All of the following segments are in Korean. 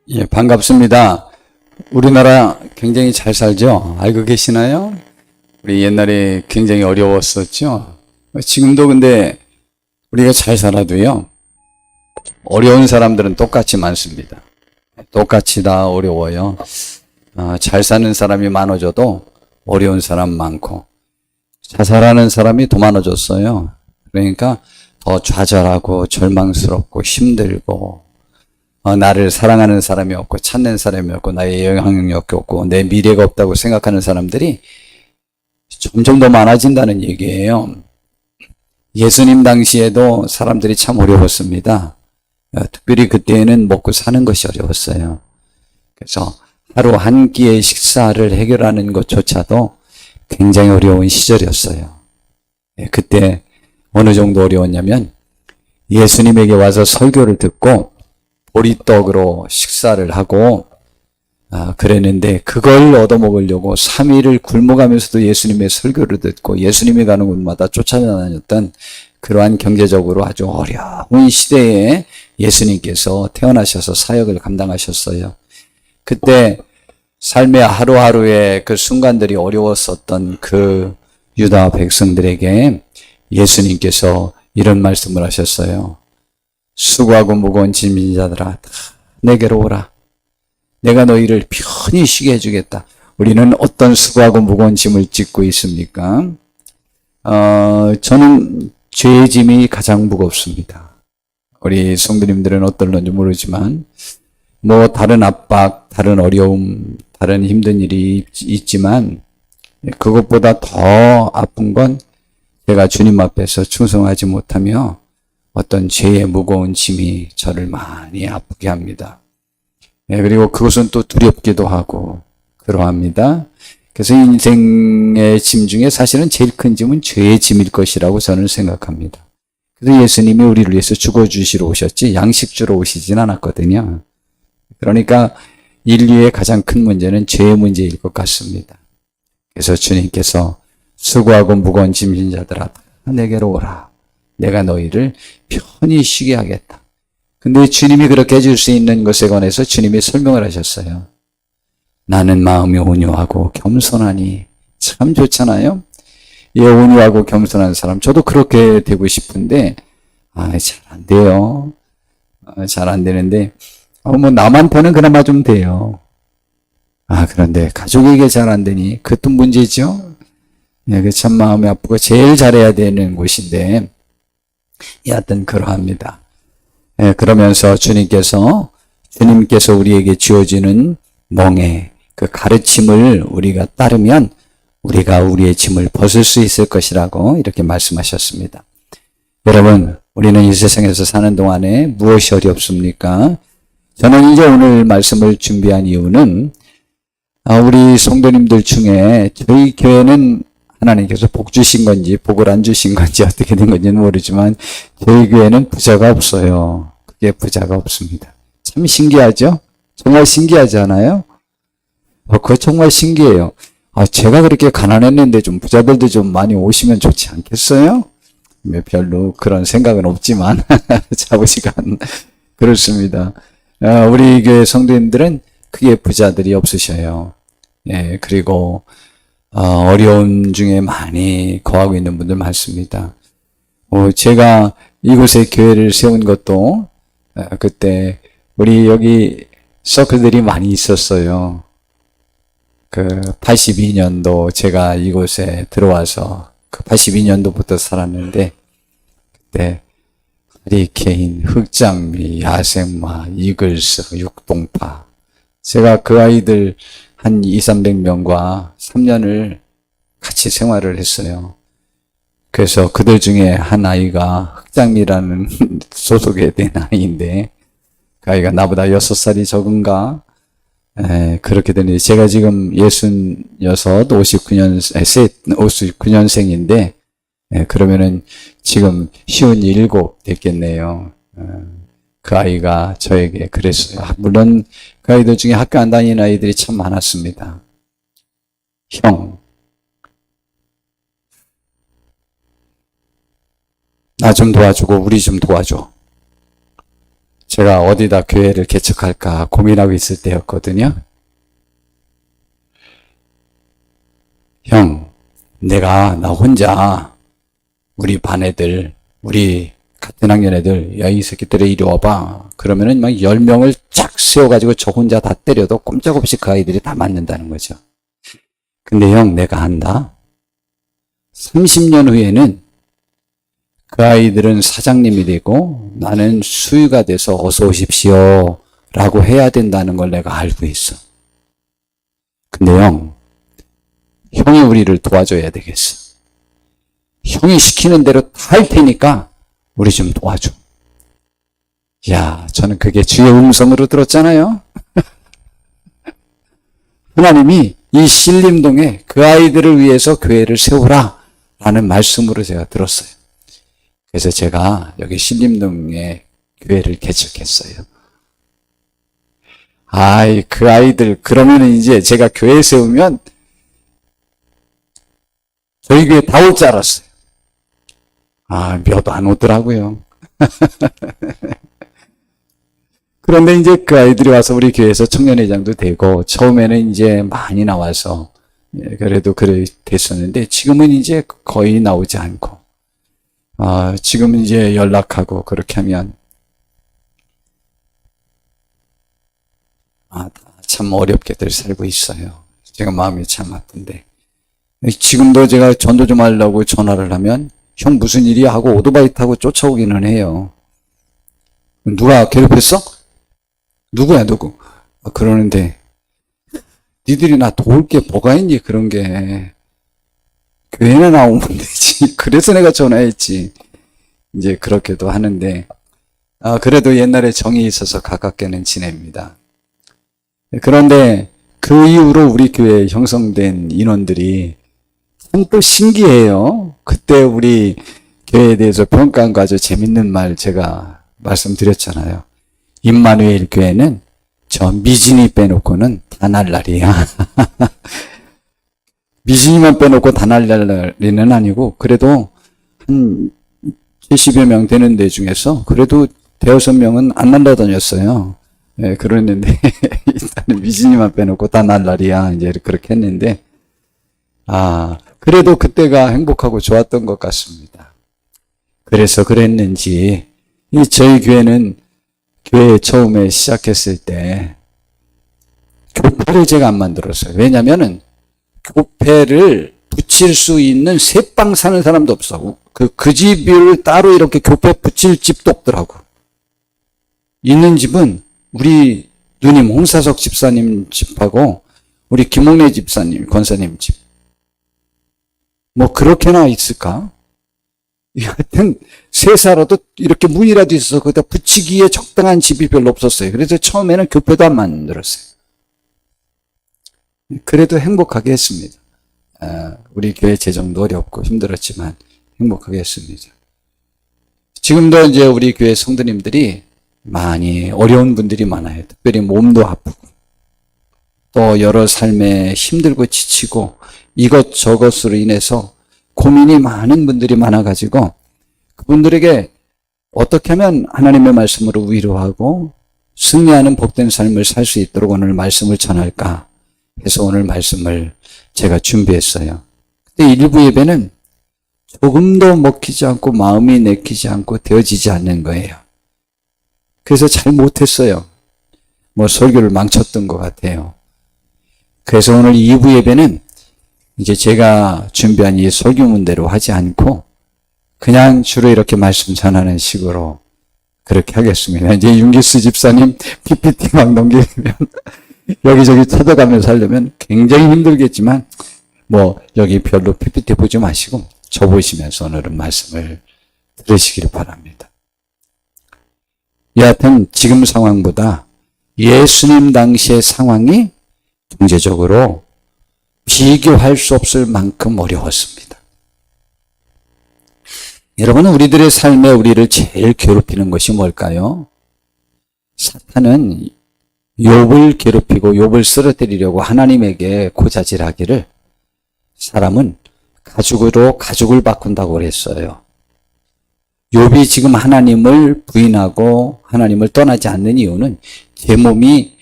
예, 반갑습니다. 우리나라 굉장히 잘 살죠? 알고 계시나요? 우리 옛날에 굉장히 어려웠었죠? 지금도 근데 우리가 잘 살아도요, 어려운 사람들은 똑같이 많습니다. 똑같이 다 어려워요. 잘 사는 사람이 많아져도 어려운 사람 많고, 자살하는 사람이 더 많아졌어요. 그러니까 더 좌절하고 절망스럽고 힘들고, 나를 사랑하는 사람이 없고 찾는 사람이 없고 나의 영향력이 없고 내 미래가 없다고 생각하는 사람들이 점점 더 많아진다는 얘기예요. 예수님 당시에도 사람들이 참 어려웠습니다. 특별히 그때에는 먹고 사는 것이 어려웠어요. 그래서 하루 한 끼의 식사를 해결하는 것조차도 굉장히 어려운 시절이었어요. 그때 어느 정도 어려웠냐면 예수님에게 와서 설교를 듣고 보리떡으로 식사를 하고 그랬는데 그걸 얻어먹으려고 3일을 굶어가면서도 예수님의 설교를 듣고 예수님이 가는 곳마다 쫓아다녔던 그러한 경제적으로 아주 어려운 시대에 예수님께서 태어나셔서 사역을 감당하셨어요. 그때 삶의 하루하루의 그 순간들이 어려웠었던 그 유다 백성들에게 예수님께서 이런 말씀을 하셨어요. 수고하고 무거운 짐진 자들아 다 내게로 오라. 내가 너희를 편히 쉬게 해주겠다. 우리는 어떤 수고하고 무거운 짐을 짓고 있습니까? 저는 죄의 짐이 가장 무겁습니다. 우리 성도님들은 어떨런지 모르지만 다른 압박, 다른 어려움, 다른 힘든 일이 있지만 그것보다 더 아픈 건 제가 주님 앞에서 충성하지 못하며 어떤 죄의 무거운 짐이 저를 많이 아프게 합니다. 그리고 그것은 또 두렵기도 하고 그러합니다. 그래서 인생의 짐 중에 사실은 제일 큰 짐은 죄의 짐일 것이라고 저는 생각합니다. 그래서 예수님이 우리를 위해서 죽어주시러 오셨지 양식주러 오시진 않았거든요. 그러니까 인류의 가장 큰 문제는 죄의 문제일 것 같습니다. 그래서 주님께서 수고하고 무거운 짐진 자들아 내게로 오라. 내가 너희를 편히 쉬게 하겠다. 근데 주님이 그렇게 해줄 수 있는 것에 관해서 주님이 설명을 하셨어요. 나는 마음이 온유하고 겸손하니 참 좋잖아요. 온유하고 겸손한 사람 저도 그렇게 되고 싶은데 잘 안 돼요. 잘 안 되는데 남한테는 그나마 좀 돼요. 그런데 가족에게 잘 안 되니 그것도 문제죠. 그 참 마음이 아프고 제일 잘해야 되는 곳인데 여하튼 그러합니다. 그러면서 주님께서 우리에게 주어지는 멍에 그 가르침을 우리가 따르면 우리가 우리의 짐을 벗을 수 있을 것이라고 이렇게 말씀하셨습니다. 여러분, 우리는 이 세상에서 사는 동안에 무엇이 어렵습니까? 저는 이제 오늘 말씀을 준비한 이유는 우리 성도님들 중에 저희 교회는 하나님께서 복 주신 건지 복을 안 주신 건지 어떻게 된 건지는 모르지만 저희 교회는 부자가 없어요. 그게 부자가 없습니다. 참 신기하죠? 정말 신기하지 않아요? 그거 정말 신기해요. 제가 그렇게 가난했는데 좀 부자들도 좀 많이 오시면 좋지 않겠어요? 별로 그런 생각은 없지만 자부시간 그렇습니다. 우리 교회 성도님들은 크게 부자들이 없으셔요. 그리고 어려움 중에 많이 거하고 있는 분들 많습니다. 제가 이곳에 교회를 세운 것도 그때 우리 여기 서클들이 많이 있었어요. 82년도 제가 이곳에 들어와서 82년도부터 살았는데 그때 하리케인, 흑장미, 야생마, 이글스, 육동파 제가 그 아이들 한 200~300명과 3년을 같이 생활을 했어요. 그래서 그들 중에 한 아이가 흑장미라는 소속에 된 아이인데 그 아이가 나보다 6살이 적은가? 그렇게 되는데 제가 지금 66, 59년생인데 그러면은 지금 57 됐겠네요. 그 아이가 저에게 그랬어요. 물론 그 아이들 중에 학교 안 다니는 아이들이 참 많았습니다. 형, 나 좀 도와주고 우리 좀 도와줘. 제가 어디다 교회를 개척할까 고민하고 있을 때였거든요. 형, 나 혼자 우리 반 애들, 우리 같은 학년 애들, 야, 이 새끼들이 이리 와봐. 그러면은 막 10명을 쫙 세워가지고 저 혼자 다 때려도 꼼짝없이 그 아이들이 다 맞는다는 거죠. 근데 형, 내가 한다. 30년 후에는 그 아이들은 사장님이 되고 나는 수유가 돼서 어서 오십시오 라고 해야 된다는 걸 내가 알고 있어. 근데 형이 우리를 도와줘야 되겠어. 형이 시키는 대로 다 할 테니까 우리 좀 도와줘. 야, 저는 그게 주의 음성으로 들었잖아요. 하나님이 이 신림동에 그 아이들을 위해서 교회를 세우라 라는 말씀으로 제가 들었어요. 그래서 제가 여기 신림동에 교회를 개척했어요. 그 아이들, 그러면은 이제 제가 교회 세우면 저희 교회 다 올 줄 알았어요. 몇 안 오더라고요. 그런데 이제 그 아이들이 와서 우리 교회에서 청년회장도 되고, 처음에는 이제 많이 나와서, 그래도 그래 됐었는데, 지금은 이제 거의 나오지 않고, 지금 이제 연락하고 그렇게 하면, 참 어렵게들 살고 있어요. 제가 마음이 참 아픈데. 지금도 제가 전도 좀 하려고 전화를 하면, 형 무슨 일이야 하고 오토바이 타고 쫓아오기는 해요. 누가 괴롭혔어? 누구야 누구? 그러는데 니들이 나 도울 게 뭐가 있니? 그런 게 교회나 나오면 되지. 그래서 내가 전화했지. 이제 그렇게도 하는데 그래도 옛날에 정이 있어서 가깝게는 지냅니다. 그런데 그 이후로 우리 교회에 형성된 인원들이 참 또 신기해요. 그때 우리 교회에 대해서 평가한 거 아주 재밌는 말 제가 말씀드렸잖아요. 임마누엘 교회는 저 미진이 빼놓고는 다 날라리야. 미진이만 빼놓고 다 날라리는 아니고 그래도 한 70여 명 되는 데 중에서 그래도 대여섯 명은 안 날라다녔어요. 네, 그랬는데 일단은 미진이만 빼놓고 다 날라리야 이제 그렇게 했는데 그래도 그때가 행복하고 좋았던 것 같습니다. 그래서 그랬는지 저희 교회는 교회 처음에 시작했을 때 교패를 제가 안 만들었어요. 왜냐면은 교패를 붙일 수 있는 새빵 사는 사람도 없어. 그 집을 따로 이렇게 교패 붙일 집도 없더라고. 있는 집은 우리 누님 홍사석 집사님 집하고 우리 김홍래 집사님, 권사님 집. 뭐 그렇게나 있을까? 하여튼 세사라도 이렇게 문이라도 있어서 거기다 붙이기에 적당한 집이 별로 없었어요. 그래서 처음에는 교패도 안 만들었어요. 그래도 행복하게 했습니다. 우리 교회 재정도 어렵고 힘들었지만 행복하게 했습니다. 지금도 이제 우리 교회 성도님들이 많이 어려운 분들이 많아요. 특별히 몸도 아프고 또 여러 삶에 힘들고 지치고 이것저것으로 인해서 고민이 많은 분들이 많아가지고 그분들에게 어떻게 하면 하나님의 말씀으로 위로하고 승리하는 복된 삶을 살 수 있도록 오늘 말씀을 전할까 해서 오늘 말씀을 제가 준비했어요. 근데 일부 예배는 조금도 먹히지 않고 마음이 내키지 않고 되어지지 않는 거예요. 그래서 잘 못했어요. 설교를 망쳤던 것 같아요. 그래서 오늘 2부 예배는 이제 제가 준비한 이 설교문대로 하지 않고 그냥 주로 이렇게 말씀 전하는 식으로 그렇게 하겠습니다. 이제 윤기수 집사님 PPT 막 넘기면 여기저기 찾아가면서 하려면 굉장히 힘들겠지만 여기 별로 PPT 보지 마시고 저 보시면서 오늘은 말씀을 들으시길 바랍니다. 여하튼 지금 상황보다 예수님 당시의 상황이 경제적으로 비교할 수 없을 만큼 어려웠습니다. 여러분, 우리들의 삶에 우리를 제일 괴롭히는 것이 뭘까요? 사탄은 욥을 괴롭히고 욥을 쓰러뜨리려고 하나님에게 고자질하기를 사람은 가죽으로 가죽을 바꾼다고 그랬어요. 욥이 지금 하나님을 부인하고 하나님을 떠나지 않는 이유는 제 몸이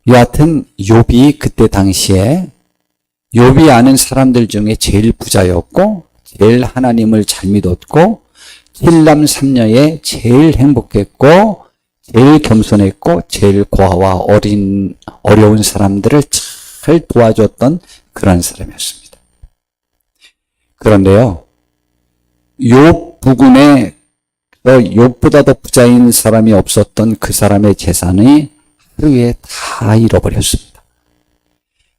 여하튼 욥이 그때 당시에 욥이 아는 사람들 중에 제일 부자였고 제일 하나님을 잘 믿었고 7남 3녀에 제일 행복했고 제일 겸손했고 제일 고아와 어려운 사람들을 잘 도와줬던 그런 사람이었습니다. 그런데요, 욥 부근에 욥보다 더 부자인 사람이 없었던 그 사람의 재산이 하루에 다 잃어버렸습니다.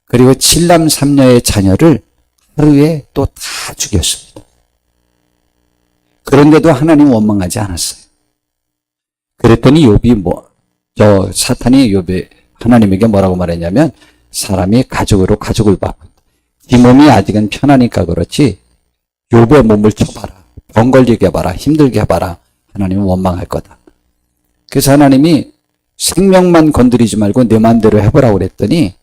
그리고 7남 3녀의 자녀를 하루에 또 다 죽였습니다. 그런데도 하나님 원망하지 않았어요. 그랬더니 욥이 사탄이 욥이 하나님에게 뭐라고 말했냐면 사람이 가죽으로 가죽을 바꾼다. 이 몸이 아직은 편하니까 그렇지 욥의 몸을 쳐봐라. 병 걸리게 해봐라. 힘들게 해봐라. 하나님은 원망할 거다. 그래서 하나님이 생명만 건드리지 말고 내 마음대로 해보라고 그랬더니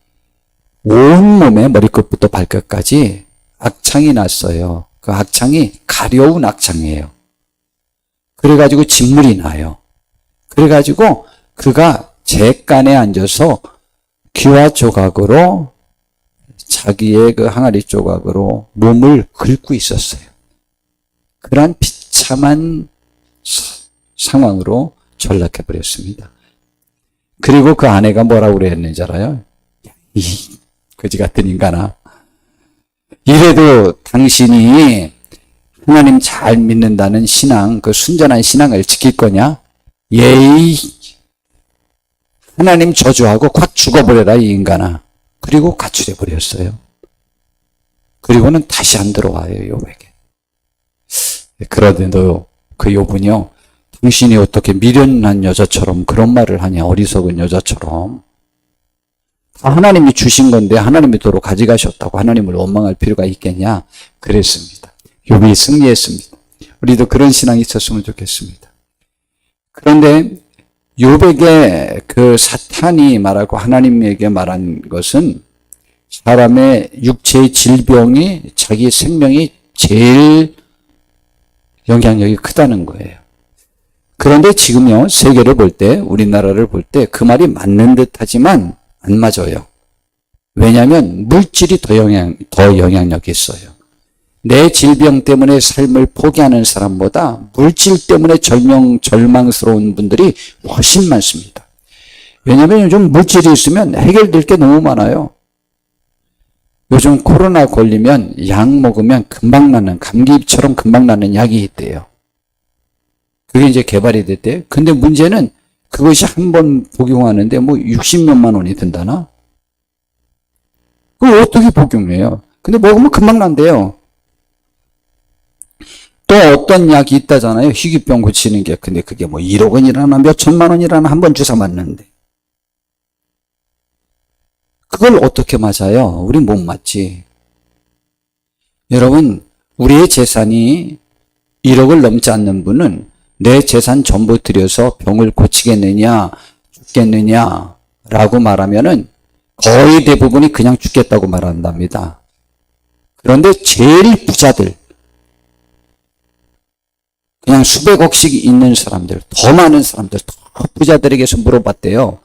온몸에 머리끝부터 발끝까지 악창이 났어요. 그 악창이 가려운 악창이에요. 그래가지고 진물이 나요. 그래가지고 그가 잿간에 앉아서 귀와 조각으로 자기의 그 항아리 조각으로 몸을 긁고 있었어요. 그러한 비참한 상황으로 전락해버렸습니다. 그리고 그 아내가 뭐라고 그랬는지 알아요? 이 거지 같은 인간아. 이래도 당신이 하나님 잘 믿는다는 신앙, 그 순전한 신앙을 지킬 거냐? 예이, 하나님 저주하고 확 죽어버려라, 이 인간아. 그리고 가출해 버렸어요. 그리고는 다시 안 들어와요, 욥에게. 그런데도 그 욥은요, 당신이 어떻게 미련한 여자처럼 그런 말을 하냐, 어리석은 여자처럼. 하나님이 주신 건데 하나님이 도로 가져가셨다고 하나님을 원망할 필요가 있겠냐? 그랬습니다. 욥이 승리했습니다. 우리도 그런 신앙이 있었으면 좋겠습니다. 그런데 욥에게 그 사탄이 말하고 하나님에게 말한 것은 사람의 육체의 질병이 자기 생명이 제일 영향력이 크다는 거예요. 그런데 지금요, 세계를 볼 때, 우리나라를 볼 때 그 말이 맞는 듯 하지만 안 맞아요. 왜냐하면 물질이 더 영향력이 있어요. 내 질병 때문에 삶을 포기하는 사람보다 물질 때문에 절망스러운 분들이 훨씬 많습니다. 왜냐하면 요즘 물질이 있으면 해결될 게 너무 많아요. 요즘 코로나 걸리면 약 먹으면 금방 낫는, 감기처럼 금방 낫는 약이 있대요. 그게 이제 개발이 됐대요. 근데 문제는 그것이 한 번 복용하는데 뭐 60몇만 원이 든다나? 그걸 어떻게 복용해요? 근데 먹으면 금방 난대요. 또 어떤 약이 있다잖아요. 희귀병 고치는 게. 근데 그게 뭐 1억 원이라나 몇 천만 원이라나 한 번 주사 맞는데. 그걸 어떻게 맞아요? 우리 못 맞지. 여러분, 우리의 재산이 1억을 넘지 않는 분은 내 재산 전부 들여서 병을 고치겠느냐, 죽겠느냐, 라고 말하면은 거의 대부분이 그냥 죽겠다고 말한답니다. 그런데 제일 부자들, 그냥 수백억씩 있는 사람들, 더 많은 사람들, 더 부자들에게서 물어봤대요.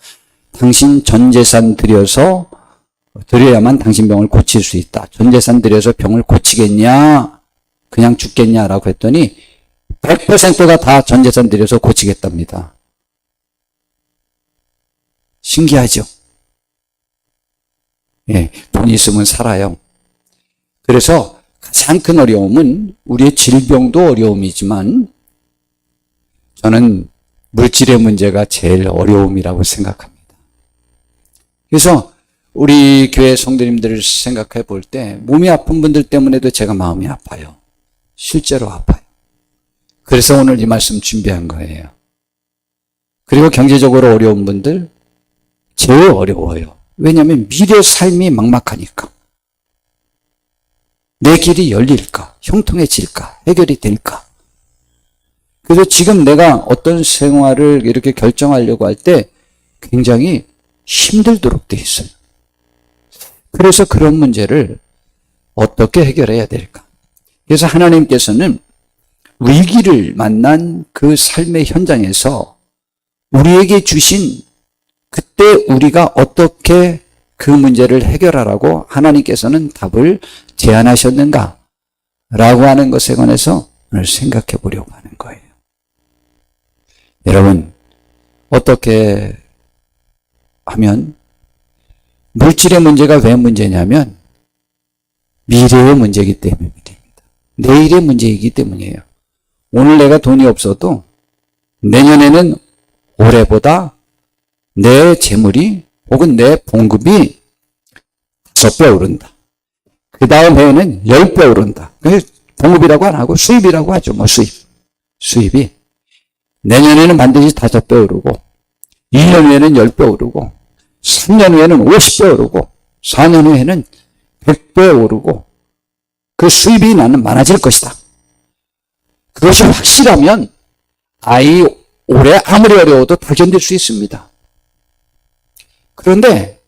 당신 전 재산 드려야만 당신 병을 고칠 수 있다. 전 재산 들여서 병을 고치겠냐? 그냥 죽겠냐라고 했더니 100%가 다 전 재산 들여서 고치겠답니다. 신기하죠? 예, 돈이 있으면 살아요. 그래서 가장 큰 어려움은 우리의 질병도 어려움이지만 저는 물질의 문제가 제일 어려움이라고 생각합니다. 그래서 우리 교회 성도님들을 생각해 볼 때 몸이 아픈 분들 때문에도 제가 마음이 아파요. 실제로 아파요. 그래서 오늘 이 말씀 준비한 거예요. 그리고 경제적으로 어려운 분들 제일 어려워요. 왜냐하면 미래 삶이 막막하니까. 내 길이 열릴까? 형통해질까? 해결이 될까? 그래서 지금 내가 어떤 생활을 이렇게 결정하려고 할 때 굉장히 힘들도록 돼 있어요. 그래서 그런 문제를 어떻게 해결해야 될까? 그래서 하나님께서는 위기를 만난 그 삶의 현장에서 우리에게 주신 그때 우리가 어떻게 그 문제를 해결하라고 하나님께서는 답을 제안하셨는가? 라고 하는 것에 관해서 오늘 생각해 보려고 하는 거예요. 여러분, 어떻게 하면 물질의 문제가 왜 문제냐면 미래의 문제이기 때문입니다. 내일의 문제이기 때문이에요. 오늘 내가 돈이 없어도 내년에는 올해보다 내 재물이 혹은 내 봉급이 5배 오른다. 그 다음 해에는 10배 오른다. 봉급이라고 안 하고 수입이라고 하죠. 수입이. 내년에는 반드시 5배 오르고 2년 후에는 10배 오르고 3년 후에는 50배 오르고 4년 후에는 100배 오르고 그 수입이 나는 많아질 것이다. 그것이 확실하면 아이 올해 아무리 어려워도 다 견딜 수 있습니다. 그런데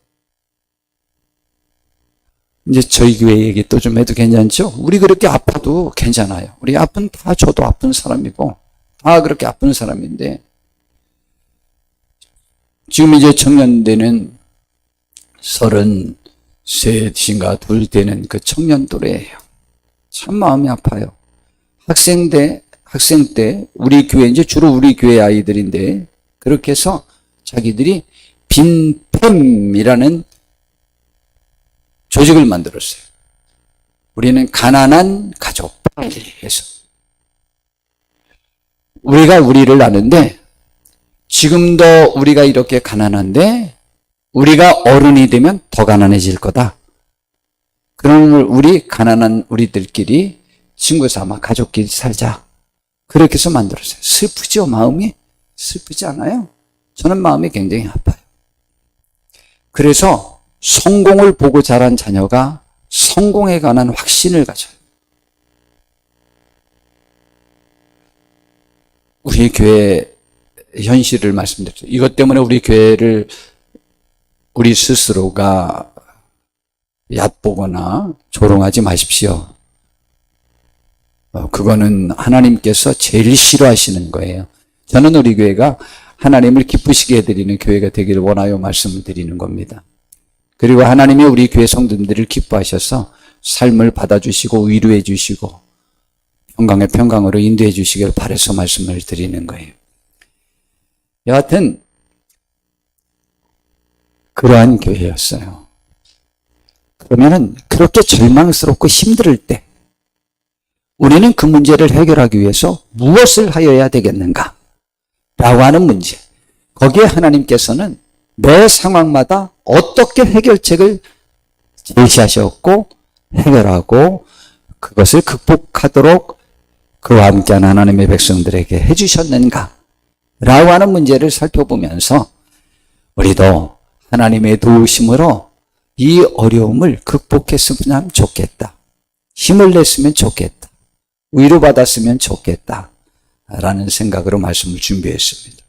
이제 저희 교회 얘기 또 좀 해도 괜찮죠? 우리 그렇게 아파도 괜찮아요. 우리 아픈 다 저도 아픈 사람이고 다 그렇게 아픈 사람인데 지금 이제 청년대는 33인가 2 되는 그 청년 또래예요. 참 마음이 아파요. 학생 때 우리 교회 이제 주로 우리 교회 아이들인데 그렇게 해서 자기들이 빈팸이라는 조직을 만들었어요. 우리는 가난한 가족 해서 우리가 우리를 아는데 지금도 우리가 이렇게 가난한데 우리가 어른이 되면 더 가난해질 거다. 그러면 우리 가난한 우리들끼리 친구 삼아 가족끼리 살자. 그렇게 해서 만들었어요. 슬프죠? 마음이? 슬프지 않아요? 저는 마음이 굉장히 아파요. 그래서 성공을 보고 자란 자녀가 성공에 관한 확신을 가져요. 우리 교회 현실을 말씀드렸죠. 이것 때문에 우리 교회를 우리 스스로가 얕보거나 조롱하지 마십시오. 그거는 하나님께서 제일 싫어하시는 거예요. 저는 우리 교회가 하나님을 기쁘시게 해드리는 교회가 되기를 원하여 말씀을 드리는 겁니다. 그리고 하나님이 우리 교회 성도들을 기뻐하셔서 삶을 받아주시고 위로해 주시고 평강의 평강으로 인도해 주시길 바라서 말씀을 드리는 거예요. 여하튼 그러한 교회였어요. 그러면은 그렇게 절망스럽고 힘들 때 우리는 그 문제를 해결하기 위해서 무엇을 하여야 되겠는가? 라고 하는 문제. 거기에 하나님께서는 매 상황마다 어떻게 해결책을 제시하셨고 해결하고 그것을 극복하도록 그와 함께한 하나님의 백성들에게 해주셨는가? 라고 하는 문제를 살펴보면서 우리도 하나님의 도우심으로 이 어려움을 극복했으면 좋겠다. 힘을 냈으면 좋겠다. 위로받았으면 좋겠다. 라는 생각으로 말씀을 준비했습니다.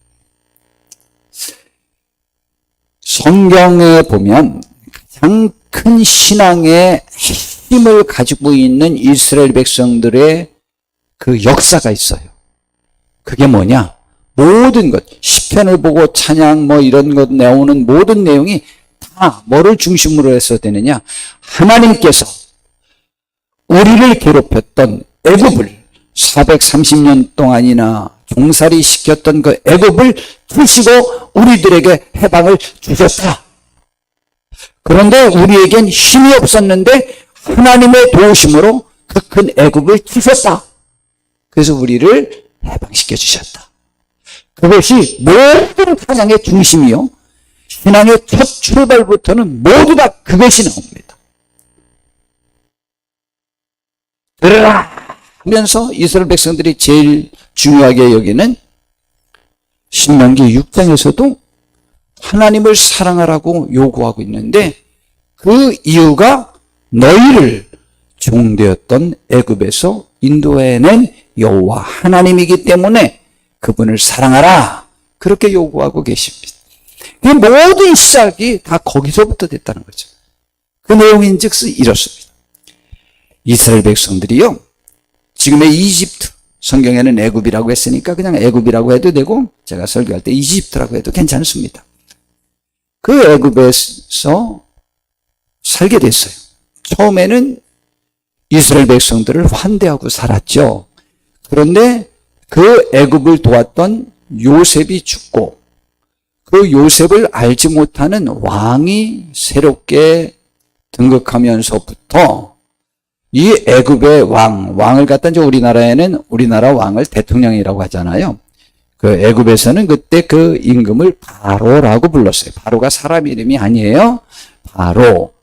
성경에 보면 가장 큰 신앙의 힘을 가지고 있는 이스라엘 백성들의 그 역사가 있어요. 그게 뭐냐? 모든 것, 시편을 보고 찬양 이런 것 나오는 모든 내용이 다 뭐를 중심으로 해서 되느냐? 하나님께서 우리를 괴롭혔던 애굽을 430년 동안이나 종살이 시켰던 그 애굽을 푸시고 우리들에게 해방을 주셨다. 그런데 우리에겐 힘이 없었는데 하나님의 도우심으로 그 큰 애굽을 푸셨다. 그래서 우리를 해방시켜 주셨다. 그것이 모든 찬양의 중심이요. 신앙의 첫 출발부터는 모두 다 그것이 나옵니다. 들으라 하면서 이스라엘 백성들이 제일 중요하게 여기는 신명기 6장에서도 하나님을 사랑하라고 요구하고 있는데 그 이유가 너희를 종되었던 애굽에서 인도해낸 여호와 하나님이기 때문에 그분을 사랑하라. 그렇게 요구하고 계십니다. 그 모든 시작이 다 거기서부터 됐다는 거죠. 그 내용인즉슨 이렇습니다. 이스라엘 백성들이요, 지금의 이집트, 성경에는 애굽이라고 했으니까 그냥 애굽이라고 해도 되고 제가 설교할 때 이집트라고 해도 괜찮습니다. 그 애굽에서 살게 됐어요. 처음에는 이스라엘 백성들을 환대하고 살았죠. 그런데 그 애굽을 도왔던 요셉이 죽고 그 요셉을 알지 못하는 왕이 새롭게 등극하면서부터 이 애굽의 왕을 갖다 이제 우리나라에는 우리나라 왕을 대통령이라고 하잖아요. 그 애굽에서는 그때 그 임금을 바로라고 불렀어요. 바로가 사람 이름이 아니에요.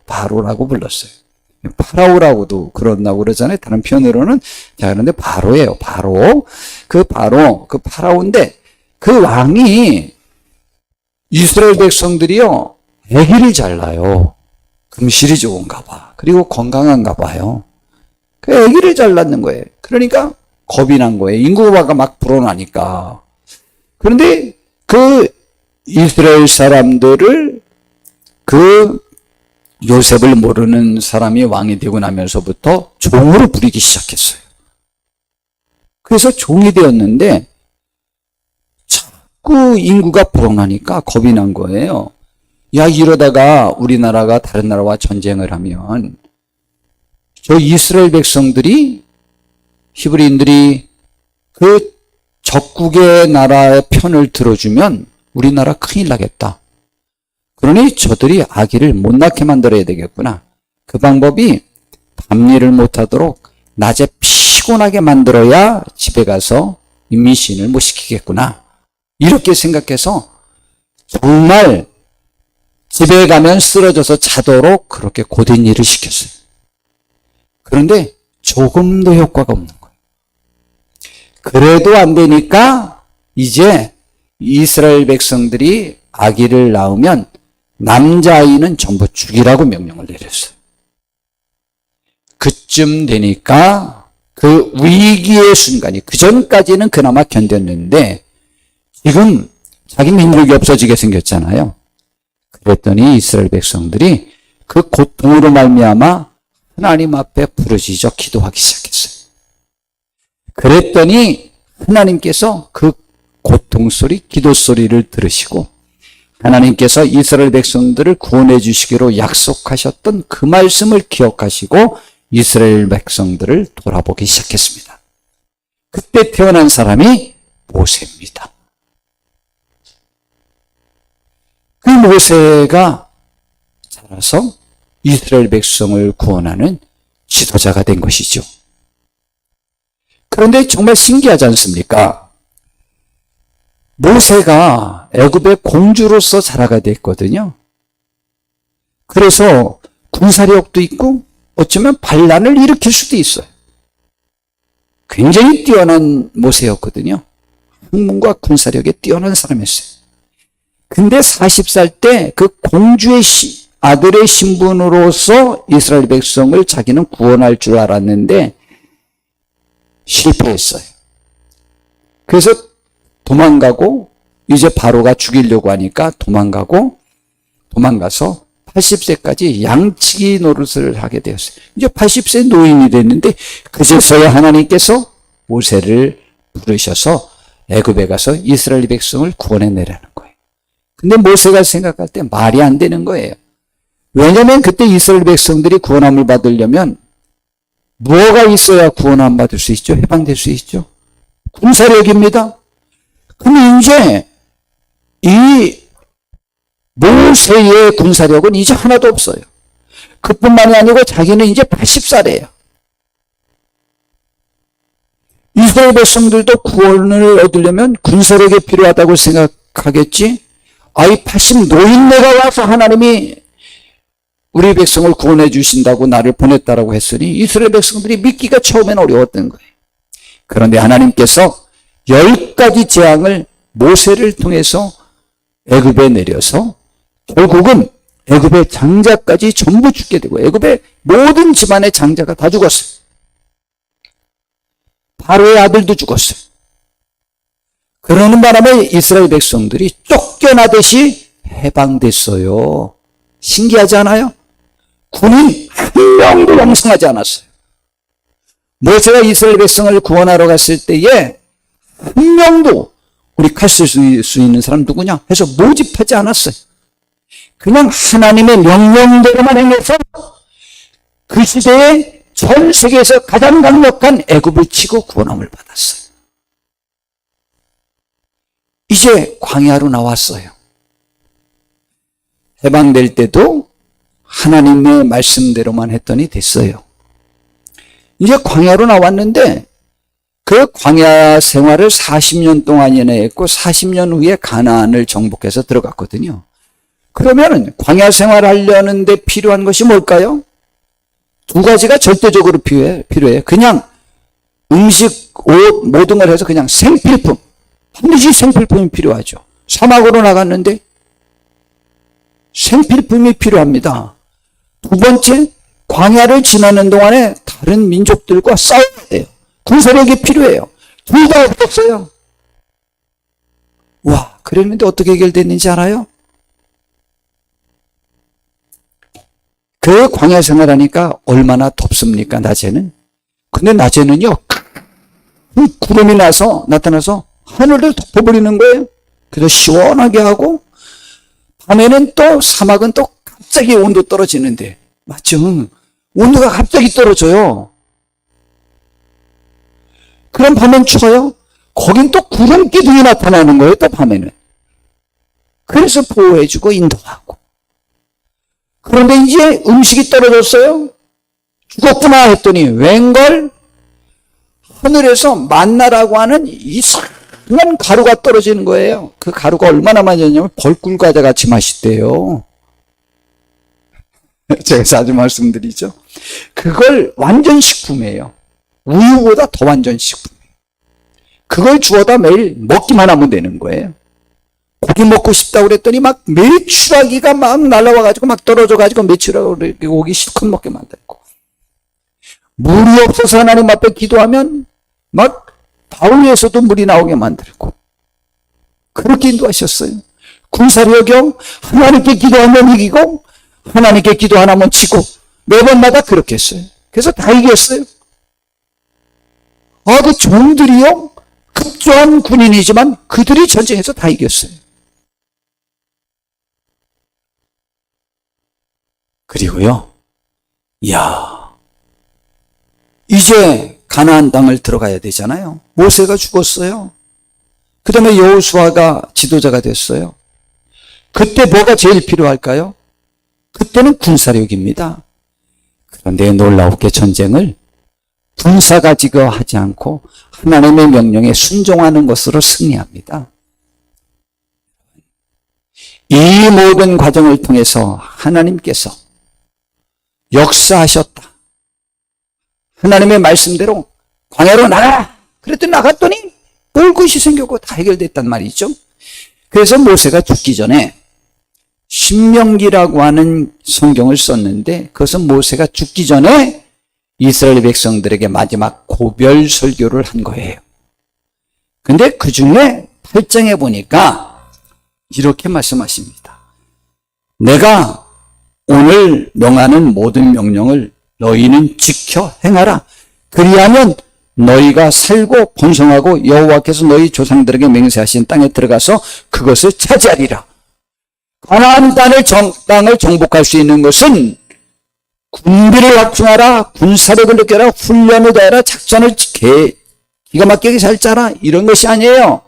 바로라고 불렀어요. 파라오라고도 그런다고 그러잖아요. 다른 표현으로는. 자, 그런데 바로예요. 그 파라오인데 그 왕이 이스라엘 백성들이요, 아기를 잘 낳아요. 금실이 좋은가 봐. 그리고 건강한가 봐요. 그 아기를 잘 낳는 거예요. 그러니까 겁이 난 거예요. 인구가 막 불어나니까. 그런데 그 이스라엘 사람들을 그 요셉을 모르는 사람이 왕이 되고 나면서부터 종으로 부리기 시작했어요. 그래서 종이 되었는데 자꾸 인구가 불어나니까 겁이 난 거예요. 야, 이러다가 우리나라가 다른 나라와 전쟁을 하면 저 이스라엘 백성들이, 히브리인들이 그 적국의 나라의 편을 들어주면 우리나라 큰일 나겠다. 그러니 저들이 아기를 못 낳게 만들어야 되겠구나. 그 방법이 밤일을 못하도록 낮에 피곤하게 만들어야 집에 가서 임신을 못 시키겠구나. 이렇게 생각해서 정말 집에 가면 쓰러져서 자도록 그렇게 고된 일을 시켰어요. 그런데 조금도 효과가 없는 거예요. 그래도 안 되니까 이제 이스라엘 백성들이 아기를 낳으면 남자아이는 전부 죽이라고 명령을 내렸어요. 그쯤 되니까 그 위기의 순간이, 그 전까지는 그나마 견뎠는데 지금 자기 민족이 없어지게 생겼잖아요. 그랬더니 이스라엘 백성들이 그 고통으로 말미암아 하나님 앞에 부르짖어 기도하기 시작했어요. 그랬더니 하나님께서 그 고통 소리, 기도 소리를 들으시고 하나님께서 이스라엘 백성들을 구원해 주시기로 약속하셨던 그 말씀을 기억하시고 이스라엘 백성들을 돌아보기 시작했습니다. 그때 태어난 사람이 모세입니다. 그 모세가 자라서 이스라엘 백성을 구원하는 지도자가 된 것이죠. 그런데 정말 신기하지 않습니까? 모세가 애굽의 공주로서 자라가 됐거든요. 그래서 군사력도 있고 어쩌면 반란을 일으킬 수도 있어요. 굉장히 뛰어난 모세였거든요. 학문과 군사력에 뛰어난 사람이었어요. 근데 40살 때 그 공주의 아들의 신분으로서 이스라엘 백성을 자기는 구원할 줄 알았는데 실패했어요. 그래서 도망가고 이제 바로가 죽이려고 하니까 도망가서 80세까지 양치기 노릇을 하게 되었어요. 이제 80세 노인이 됐는데 그제서야 하나님께서 모세를 부르셔서 애굽에 가서 이스라엘 백성을 구원해내라는 거예요. 근데 모세가 생각할 때 말이 안 되는 거예요. 왜냐하면 그때 이스라엘 백성들이 구원함을 받으려면 뭐가 있어야 구원함 받을 수 있죠? 해방될 수 있죠? 군사력입니다. 그럼 이제 이 모세의 군사력은 이제 하나도 없어요. 그뿐만이 아니고 자기는 이제 80살이에요. 이스라엘 백성들도 구원을 얻으려면 군사력이 필요하다고 생각하겠지? 아이 80 노인네가 와서 하나님이 우리 백성을 구원해 주신다고 나를 보냈다라고 했으니 이스라엘 백성들이 믿기가 처음엔 어려웠던 거예요. 그런데 하나님께서 10가지 재앙을 모세를 통해서 애굽에 내려서 결국은 애굽의 장자까지 전부 죽게 되고 애굽의 모든 집안의 장자가 다 죽었어요. 바로의 아들도 죽었어요. 그러는 바람에 이스라엘 백성들이 쫓겨나듯이 해방됐어요. 신기하지 않아요? 군인 한 명도 왕성하지 않았어요. 모세가 이스라엘 백성을 구원하러 갔을 때에 한 명도 우리 칼 쓸 수 있는 사람 누구냐 해서 모집하지 않았어요. 그냥 하나님의 명령대로만 행해서 그 시대에 전 세계에서 가장 강력한 애굽을 치고 구원함을 받았어요. 이제 광야로 나왔어요. 해방될 때도 하나님의 말씀대로만 했더니 됐어요. 이제 광야로 나왔는데 그 광야 생활을 40년 동안이나 했고 40년 후에 가나안을 정복해서 들어갔거든요. 그러면은 광야 생활하려는데 필요한 것이 뭘까요? 두 가지가 절대적으로 필요해요. 그냥 음식, 옷, 모든 걸 해서 그냥 생필품. 반드시 생필품이 필요하죠. 사막으로 나갔는데 생필품이 필요합니다. 두 번째, 광야를 지나는 동안에 다른 민족들과 싸워야 돼요. 군사력이 필요해요. 둘 다 없었어요. 와, 그랬는데 어떻게 해결됐는지 알아요? 그 광야 생활하니까 얼마나 덥습니까, 낮에는? 근데 낮에는요, 구름이 나타나서 하늘을 덮어버리는 거예요. 그래서 시원하게 하고, 밤에는 또 사막은 또 갑자기 온도 떨어지는데, 맞죠? 온도가 갑자기 떨어져요. 그럼 밤엔 추워요? 거긴 또 구름 기둥이 나타나는 거예요, 또 밤에는. 그래서 보호해주고 인도하고. 그런데 이제 음식이 떨어졌어요? 죽었구나 했더니 웬걸? 하늘에서 만나라고 하는 이상한 가루가 떨어지는 거예요. 그 가루가 얼마나 많이 냐면 벌꿀 과자 같이 맛있대요. 제가 자주 말씀드리죠. 그걸 완전 식품이에요. 우유보다 더 완전 식품이에요. 그걸 주워다 매일 먹기만 하면 되는 거예요. 고기 먹고 싶다고 그랬더니 막 메추라기가 막 날라와가지고 막 떨어져가지고 메추라기 고기 실컷 먹게 만들고. 물이 없어서 하나님 앞에 기도하면 막 바위에서도 물이 나오게 만들고. 그렇게 인도하셨어요. 군사력경 하나님께 기도하면 이기고 하나님께 기도 안 하면 치고 매번마다 그렇게 했어요. 그래서 다 이겼어요. 그 종들이요 급조한 군인이지만 그들이 전쟁에서 다 이겼어요. 그리고요, 이제 가나안 땅을 들어가야 되잖아요. 모세가 죽었어요. 그 다음에 여호수아가 지도자가 됐어요. 그때 뭐가 제일 필요할까요? 그때는 군사력입니다. 그런데 놀라웠게 전쟁을 군사 가지고 하지 않고 하나님의 명령에 순종하는 것으로 승리합니다. 이 모든 과정을 통해서 하나님께서 역사하셨다. 하나님의 말씀대로 광야로 나가라. 그랬더니 나갔더니 볼 것이 생겼고 다 해결됐단 말이죠. 그래서 모세가 죽기 전에 신명기라고 하는 성경을 썼는데 그것은 모세가 죽기 전에 이스라엘 백성들에게 마지막 고별 설교를 한 거예요. 근데 그 중에 8장에 보니까 이렇게 말씀하십니다. 내가 오늘 명하는 모든 명령을 너희는 지켜 행하라. 그리하면 너희가 살고 번성하고 여호와께서 너희 조상들에게 맹세하신 땅에 들어가서 그것을 차지하리라. 가나안 땅을 정복할 수 있는 것은 군비를 확충하라, 군사력을 느껴라, 훈련을 더해라, 작전을 기가 막히게 잘 짜라, 이런 것이 아니에요.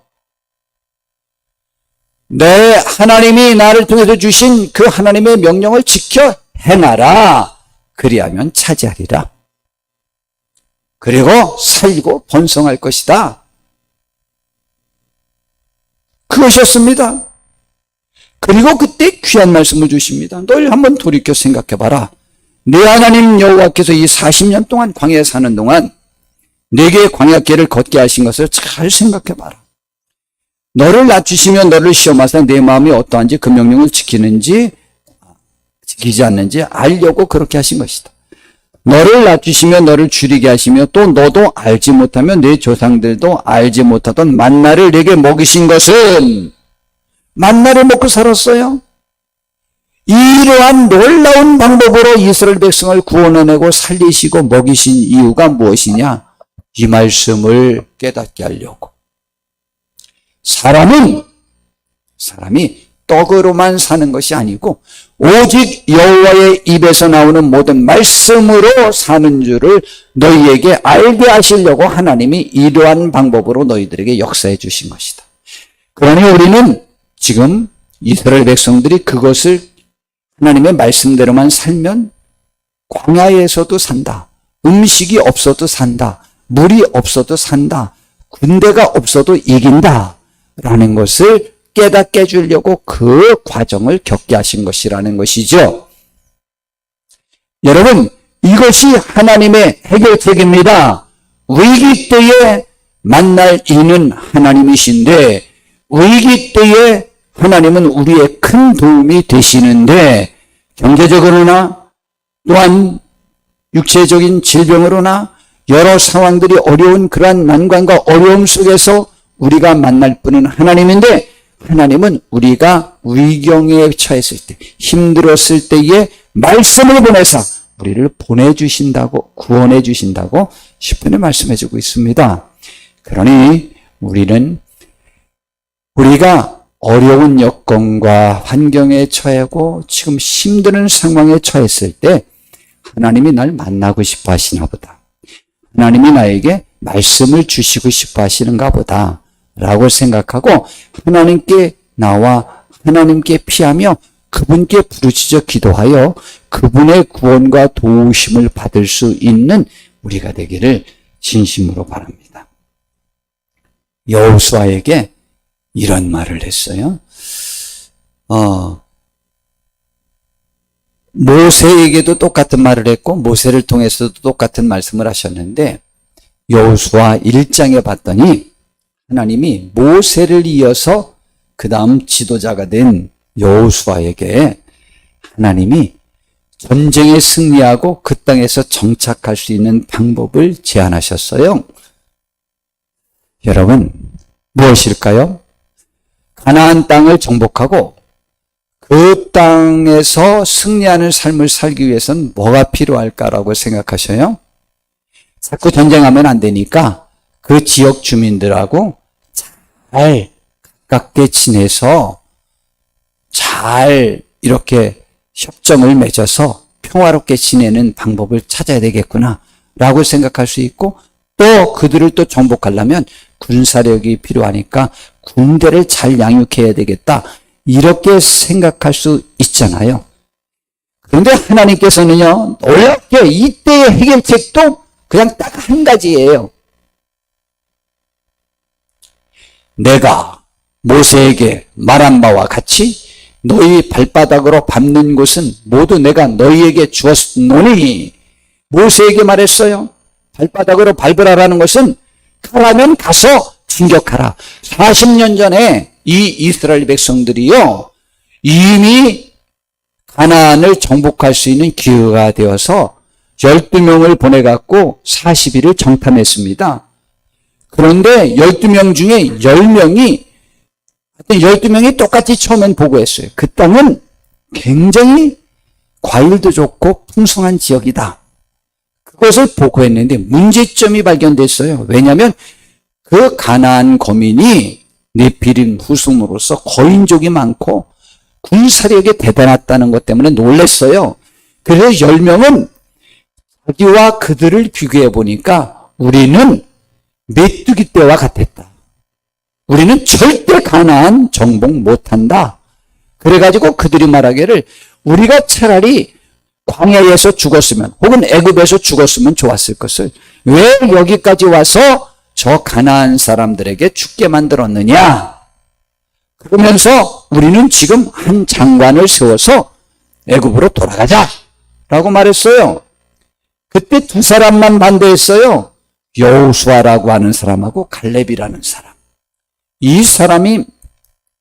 내 하나님이 나를 통해서 주신 그 하나님의 명령을 지켜 행하라. 그리하면 차지하리라. 그리고 살고 번성할 것이다. 그것이었습니다. 그리고 그때 귀한 말씀을 주십니다. 널 한번 돌이켜 생각해봐라. 내 하나님 여호와께서 이 40년 동안 광야에 사는 동안 내게 광야길을 걷게 하신 것을 잘 생각해봐라. 너를 낮추시며 너를 시험하사 내 마음이 어떠한지 그 명령을 지키지 않는지 알려고 그렇게 하신 것이다. 너를 낮추시며 너를 줄이게 하시며 또 너도 알지 못하며 내 조상들도 알지 못하던 만나를 내게 먹이신 것은 만나를 먹고 살았어요. 이러한 놀라운 방법으로 이스라엘 백성을 구원해내고 살리시고 먹이신 이유가 무엇이냐? 이 말씀을 깨닫게 하려고. 사람이 떡으로만 사는 것이 아니고 오직 여호와의 입에서 나오는 모든 말씀으로 사는 줄을 너희에게 알게 하시려고 하나님이 이러한 방법으로 너희들에게 역사해 주신 것이다. 그러니 우리는 지금 이스라엘 백성들이 그것을 하나님의 말씀대로만 살면 광야에서도 산다. 음식이 없어도 산다. 물이 없어도 산다. 군대가 없어도 이긴다. 라는 것을 깨닫게 해주려고 그 과정을 겪게 하신 것이라는 것이죠. 여러분, 이것이 하나님의 해결책입니다. 위기 때에 만날 이는 하나님이신데 위기 때에 하나님은 우리의 큰 도움이 되시는데 경제적으로나 또한 육체적인 질병으로나 여러 상황들이 어려운 그러한 난관과 어려움 속에서 우리가 만날 분은 하나님인데 하나님은 우리가 위경에 처했을 때, 힘들었을 때에 말씀을 보내서 우리를 보내주신다고, 구원해 주신다고 시편에 말씀해 주고 있습니다. 그러니 우리가 어려운 여건과 환경에 처하고 지금 힘드는 상황에 처했을 때 하나님이 날 만나고 싶어 하시나 보다. 하나님이 나에게 말씀을 주시고 싶어 하시는가 보다. 라고 생각하고 하나님께 나와 하나님께 피하며 그분께 부르짖어 기도하여 그분의 구원과 도우심을 받을 수 있는 우리가 되기를 진심으로 바랍니다. 여호수아에게 이런 말을 했어요. 모세에게도 똑같은 말을 했고 모세를 통해서도 똑같은 말씀을 하셨는데 여호수아 1장에 봤더니 하나님이 모세를 이어서 그 다음 지도자가 된 여호수아에게 하나님이 전쟁에 승리하고 그 땅에서 정착할 수 있는 방법을 제안하셨어요. 여러분, 무엇일까요? 가나안 땅을 정복하고 그 땅에서 승리하는 삶을 살기 위해서는 뭐가 필요할까라고 생각하셔요? 자꾸 전쟁하면 안 되니까 그 지역 주민들하고 잘 가깝게 지내서 잘 이렇게 협정을 맺어서 평화롭게 지내는 방법을 찾아야 되겠구나 라고 생각할 수 있고 또 그들을 또 정복하려면 군사력이 필요하니까 군대를 잘 양육해야 되겠다 이렇게 생각할 수 있잖아요. 그런데 하나님께서는요 놀랍게 이때의 해결책도 그냥 딱 한 가지예요. 내가 모세에게 말한 바와 같이 너희 발바닥으로 밟는 곳은 모두 내가 너희에게 주었노니 모세에게 말했어요. 발바닥으로 밟으라라는 것은 가라면 가서 진격하라. 40년 전에 이 이스라엘 백성들이요 이미 가나안을 정복할 수 있는 기회가 되어서 12명을 보내갖고 40일을 정탐했습니다. 그런데 12명 중에 10명이 12명이 똑같이 처음엔 보고했어요. 그 땅은 굉장히 과일도 좋고 풍성한 지역이다. 그것을 보고했는데 문제점이 발견됐어요. 왜냐하면 그 가나안 거민이 네피림 후손으로서 거인족이 많고 군사력이 대단했다는 것 때문에 놀랐어요. 그래서 10명은 자기와 그들을 비교해 보니까 우리는 메뚜기 떼와 같았다. 우리는 절대 가나안 정복 못한다. 그래가지고 그들이 말하기를 우리가 차라리 광야에서 죽었으면 혹은 애굽에서 죽었으면 좋았을 것을 왜 여기까지 와서 저 가나안 사람들에게 죽게 만들었느냐. 그러면서 우리는 지금 한 장관을 세워서 애굽으로 돌아가자 라고 말했어요. 그때 두 사람만 반대했어요. 여호수아라고 하는 사람하고 갈렙이라는 사람. 이 사람이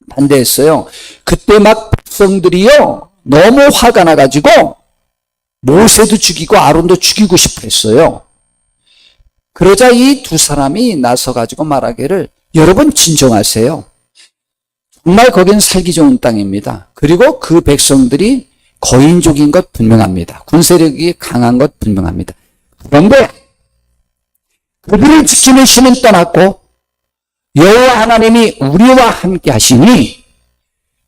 반대했어요. 그때 막 백성들이요 너무 화가 나가지고 모세도 죽이고 아론도 죽이고 싶어 했어요. 그러자 이 두 사람이 나서가지고 말하기를 여러분 진정하세요. 정말 거긴 살기 좋은 땅입니다. 그리고 그 백성들이 거인족인 것 분명합니다. 군사력이 강한 것 분명합니다. 그런데 그들을 지키는 신은 떠났고 여호와 하나님이 우리와 함께 하시니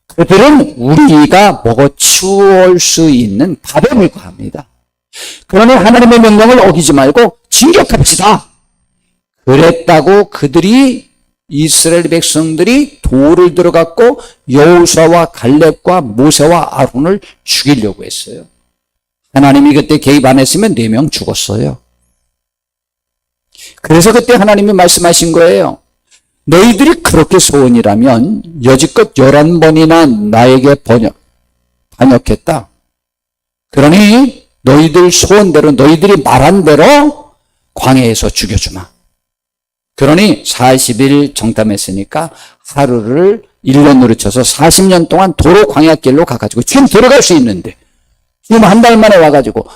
그들은 우리가 먹어치울 수 있는 밥에 불과합니다. 그러니 하나님의 명령을 어기지 말고 진격합시다. 그랬다고 그들이 이스라엘 백성들이 돌을 들어갔고 여호수아와 갈렙과 모세와 아론을 죽이려고 했어요. 하나님이 그때 개입 안 했으면 4명 죽었어요. 그래서 그때 하나님이 말씀하신 거예요. 너희들이 그렇게 소원이라면 여지껏 11번이나 나에게 반역했다. 그러니 너희들 소원대로 너희들이 말한 대로 광야에서 죽여주마. 그러니 40일 정탐했으니까 하루를 1년으로 쳐서 40년 동안 도로 광야길로 가가지고 지금 들어갈 수 있는데 지금 한 달 만에 와가지고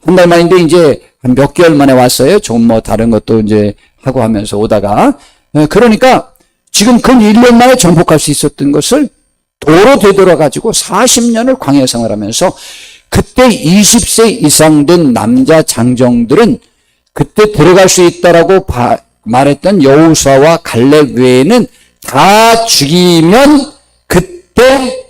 한 달 만인데 이제 한 몇 개월 만에 왔어요. 좀 뭐 다른 것도 이제 하고 하면서 오다가 그러니까 지금 근 1년 만에 정복할 수 있었던 것을 도로 되돌아가지고 40년을 광야 생활하면서 그때 20세 이상 된 남자 장정들은 그때 들어갈 수 있다라고 말했던 여호수아와 갈렙 외에는 다 죽이면 그때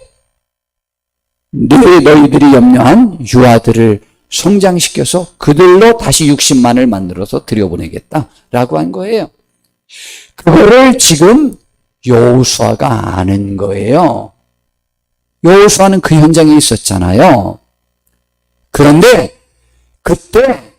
너희들이 염려한 유아들을 성장시켜서 그들로 다시 60만을 만들어서 들여보내겠다라고 한 거예요. 그거를 지금 여호수아가 아는 거예요. 여호수아는 그 현장에 있었잖아요. 그런데 그때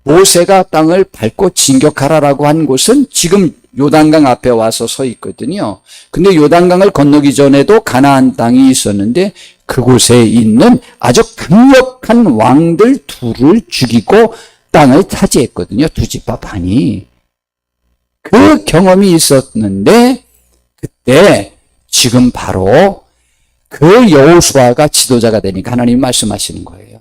모세가 땅을 밟고 진격하라라고 한 곳은 지금 요단강 앞에 와서 서 있거든요. 근데 요단강을 건너기 전에도 가나안 땅이 있었는데 그곳에 있는 아주 강력한 왕들 둘을 죽이고 땅을 차지했거든요. 두 지파 반이. 그 경험이 있었는데 그때 지금 바로 그 여호수아가 지도자가 되니까 하나님이 말씀하시는 거예요.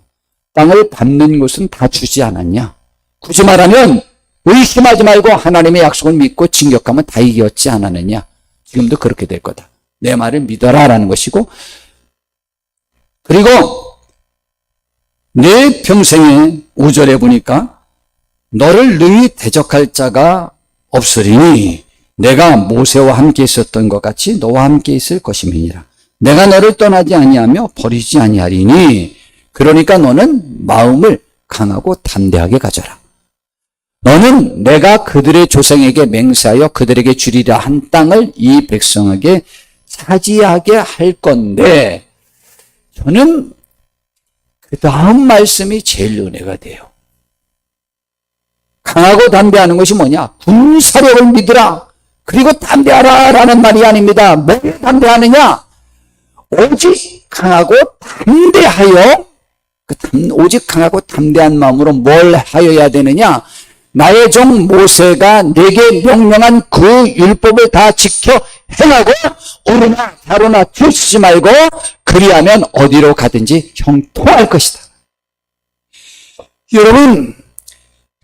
땅을 밟는 곳은 다 주지 않았냐? 굳이 말하면 의심하지 말고 하나님의 약속을 믿고 진격하면 다 이겼지 않았느냐? 지금도 그렇게 될 거다. 내 말을 믿어라라는 것이고, 그리고 내 평생에 5절에 보니까 너를 능히 대적할 자가 없으리니 내가 모세와 함께 있었던 것 같이 너와 함께 있을 것임이니라. 내가 너를 떠나지 아니하며 버리지 아니하리니 그러니까 너는 마음을 강하고 담대하게 가져라. 너는 내가 그들의 조상에게 맹세하여 그들에게 주리라 한 땅을 이 백성에게 차지하게 할 건데 저는 그 다음 말씀이 제일 은혜가 돼요. 강하고 담대하는 것이 뭐냐? 군사력을 믿으라. 그리고 담대하라 라는 말이 아닙니다. 뭘 담대하느냐? 오직 강하고 담대하여 오직 강하고 담대한 마음으로 뭘 하여야 되느냐? 나의 종 모세가 내게 명령한 그 율법을 다 지켜 행하고 오르나 가로나 틀치지 말고 그리하면 어디로 가든지 형통할 것이다. 여러분,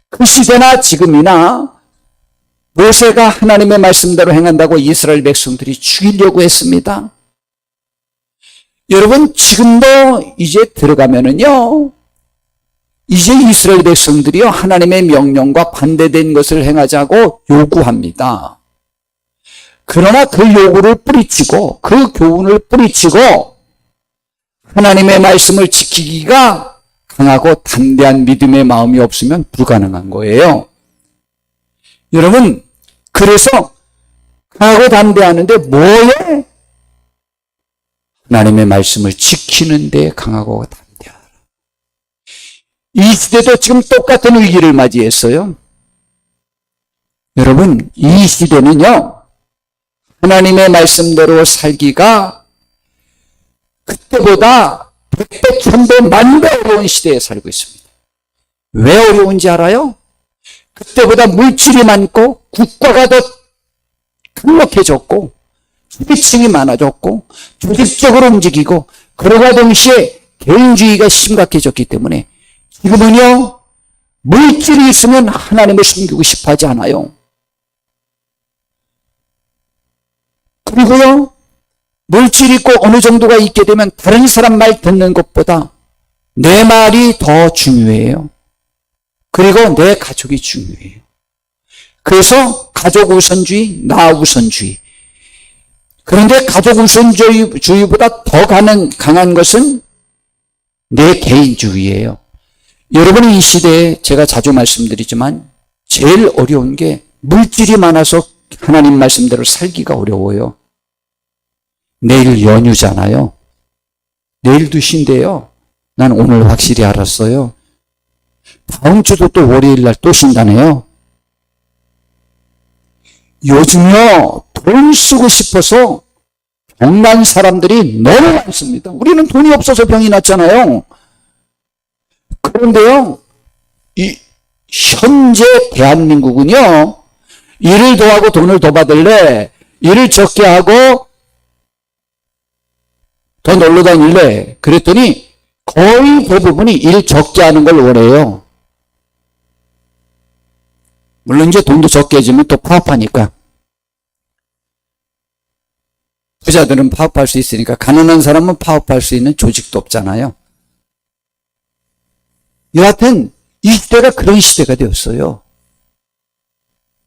그 시대나 지금이나 모세가 하나님의 말씀대로 행한다고 이스라엘 백성들이 죽이려고 했습니다. 여러분, 지금도 이제 들어가면은요, 이제 이스라엘 백성들이요, 하나님의 명령과 반대된 것을 행하자고 요구합니다. 그러나 그 요구를 뿌리치고, 그 교훈을 뿌리치고, 하나님의 말씀을 지키기가 강하고 담대한 믿음의 마음이 없으면 불가능한 거예요. 여러분, 그래서 강하고 담대하는데 뭐에? 하나님의 말씀을 지키는데 강하고 담대하라. 이 시대도 지금 똑같은 위기를 맞이했어요. 여러분, 이 시대는요, 하나님의 말씀대로 살기가 그때보다 100배, 1000배, 10,000배 어려운 시대에 살고 있습니다. 왜 어려운지 알아요? 그때보다 물질이 많고 국가가 더 강력해졌고 소비층이 많아졌고 조직적으로 움직이고 그러과 동시에 개인주의가 심각해졌기 때문에 지금은요, 물질이 있으면 하나님을 섬기고 싶어 하지 않아요. 그리고요, 물질이 있고 어느 정도가 있게 되면 다른 사람 말 듣는 것보다 내 말이 더 중요해요. 그리고 내 가족이 중요해요. 그래서 가족 우선주의, 나 우선주의. 그런데 가족 우선주의보다 더 강한 것은 내 개인주의예요. 여러분이 이 시대에 제가 자주 말씀드리지만 제일 어려운 게 물질이 많아서 하나님 말씀대로 살기가 어려워요. 내일 연휴잖아요. 내일도 쉰대요. 난 오늘 확실히 알았어요. 다음 주도 또 월요일 날 또 쉰다네요. 요즘요, 돈 쓰고 싶어서 병난 사람들이 너무 많습니다. 우리는 돈이 없어서 병이 났잖아요. 그런데요, 이 현재 대한민국은요, 일을 더 하고 돈을 더 받을래, 일을 적게 하고 더 놀러 다닐래. 그랬더니 거의 대부분이 일 적게 하는 걸 원해요. 물론 이제 돈도 적게 해주면 또 파업하니까. 부자들은 파업할 수 있으니까 가난한 사람은 파업할 수 있는 조직도 없잖아요. 여하튼 이 시대가 그런 시대가 되었어요.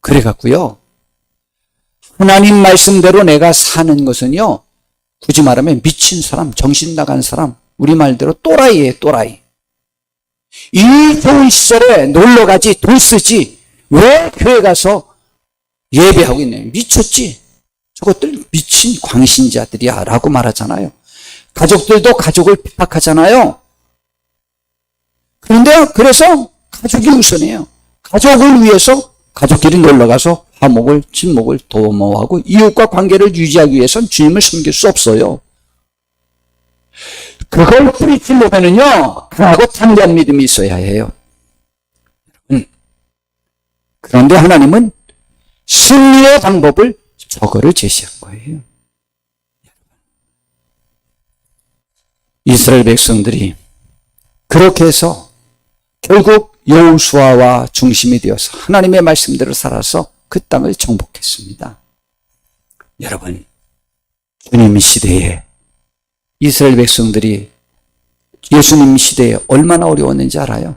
그래갖고요, 하나님 말씀대로 내가 사는 것은요, 굳이 말하면 미친 사람, 정신 나간 사람, 우리말대로 또라이예요, 또라이. 이 좋은 시절에 놀러가지, 돈 쓰지, 왜 교회 가서 예배하고 있네. 미쳤지? 저것들 미친 광신자들이야 라고 말하잖아요. 가족들도 가족을 핍박하잖아요. 그런데 그래서 가족이 우선이에요. 가족을 위해서 가족끼리 놀러가서 화목을 친목을 도모하고 이웃과 관계를 유지하기 위해서는 주님을 섬길 수 없어요. 그걸 뿌리치려면은요, 강하고 담대한 믿음이 있어야 해요. 그런데 하나님은 승리의 방법을 저거를 제시한 거예요. 이스라엘 백성들이 그렇게 해서 결국 여호수아와 중심이 되어서 하나님의 말씀대로 살아서 그 땅을 정복했습니다. 여러분, 주님 시대에 이스라엘 백성들이 예수님 시대에 얼마나 어려웠는지 알아요?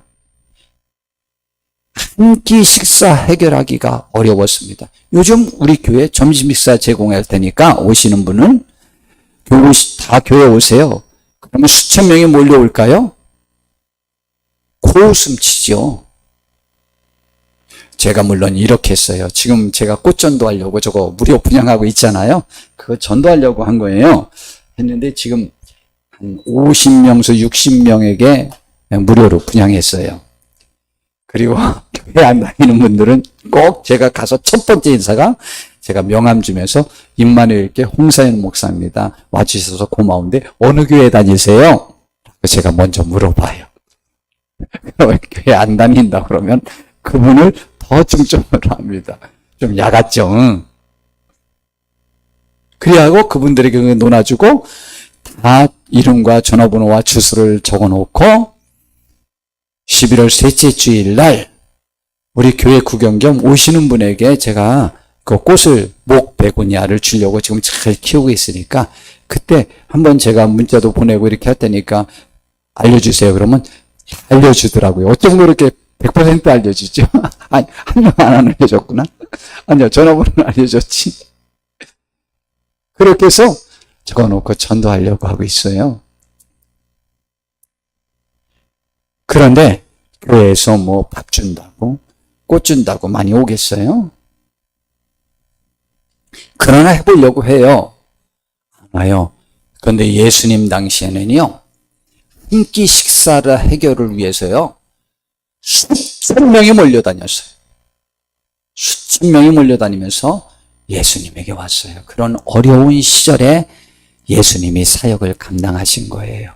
한 끼 식사 해결하기가 어려웠습니다. 요즘 우리 교회 점심 식사 제공할 테니까 오시는 분은 다 교회 오세요. 그러면 수천 명이 몰려올까요? 코웃음 치죠. 제가 물론 이렇게 했어요. 지금 제가 꽃전도 하려고 저거 무료 분양하고 있잖아요. 그거 전도하려고 한 거예요. 했는데 지금 한 50명에서 60명에게 무료로 분양했어요. 그리고 교회 안 다니는 분들은 꼭 제가 가서 첫 번째 인사가 제가 명함 주면서 임마누엘교회 홍사연 목사입니다. 와주셔서 고마운데 어느 교회 다니세요? 제가 먼저 물어봐요. 교회 안 다닌다 그러면 그분을 더 중점으로 합니다. 좀 야같죠? 응? 그래하고 그분들에게 논아주고 다 이름과 전화번호와 주소를 적어놓고 11월 셋째 주일 날 우리 교회 구경 겸 오시는 분에게 제가 그 꽃을 목 베고니아를 주려고 지금 잘 키우고 있으니까 그때 한번 제가 문자도 보내고 이렇게 할 테니까 알려주세요. 그러면 알려주더라고요. 어쩜 그렇게 100% 알려주죠? 아니, 한 명 안 알려줬구나. 아니요, 전화번호는 알려줬지. 그렇게 해서 적어놓고 전도하려고 하고 있어요. 그런데 교회에서 뭐 밥 준다고 꽃 준다고 많이 오겠어요? 그러나 해보려고 해요. 안 와요. 그런데 예수님 당시에는요, 한 끼 식사를 해결을 위해서요, 수천 명이 몰려다녔어요. 수천 명이 몰려다니면서 예수님에게 왔어요. 그런 어려운 시절에 예수님이 사역을 감당하신 거예요.